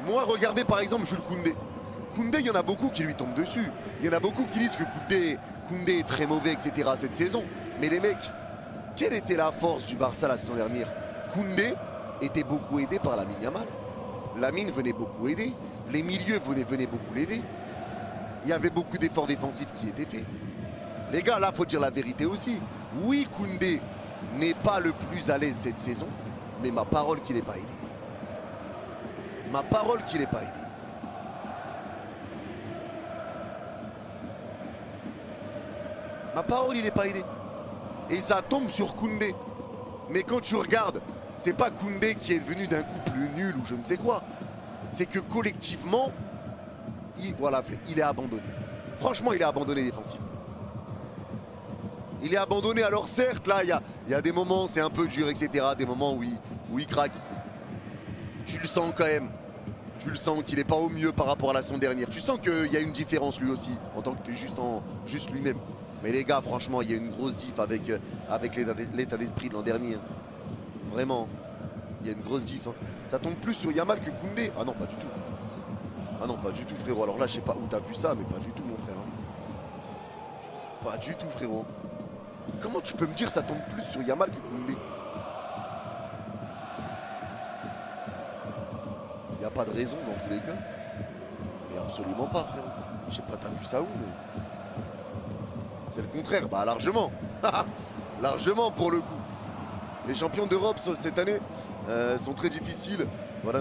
Moi, regardez par exemple Jules Koundé. Koundé, il y en a beaucoup qui lui tombent dessus. Il y en a beaucoup qui disent que Koundé est très mauvais, etc. cette saison. Mais les mecs, quelle était la force du Barça la saison dernière? Koundé était beaucoup aidé par Lamine Yamal. Lamine venait beaucoup aider. Les milieux venaient beaucoup l'aider. Il y avait beaucoup d'efforts défensifs qui étaient faits. Les gars, là, faut dire la vérité aussi. Oui, Koundé n'est pas le plus à l'aise cette saison, mais ma parole qu'il n'est pas aidé. Ma parole qu'il n'est pas aidé. Ma parole, il n'est pas aidé. Et ça tombe sur Koundé. Mais quand tu regardes, c'est pas Koundé qui est devenu d'un coup plus nul ou je ne sais quoi. C'est que collectivement, il est abandonné. Franchement, il est abandonné défensivement. Il est abandonné. Alors certes, là, il y a des moments, c'est un peu dur, etc. Des moments où il craque. Tu le sens quand même. Tu le sens qu'il n'est pas au mieux par rapport à la saison dernière. Tu sens qu'il y a une différence lui aussi, en tant que juste lui-même. Mais les gars, franchement, il y a une grosse diff avec l'état d'esprit de l'an dernier. Hein. Vraiment, il y a une grosse diff. Hein. Ça tombe plus sur Yamal que Koundé. Ah non, pas du tout. Ah non, pas du tout, frérot. Alors là, je sais pas où t'as vu ça, mais pas du tout, mon frère. Hein. Pas du tout, frérot. Comment tu peux me dire ça tombe plus sur Yamal que Koundé? Il n'y a pas de raison dans tous les cas. Mais absolument pas, frérot. Je sais pas, t'as vu ça où, mais... C'est le contraire, bah largement. Largement pour le coup. Les champions d'Europe cette année sont très difficiles. Voilà.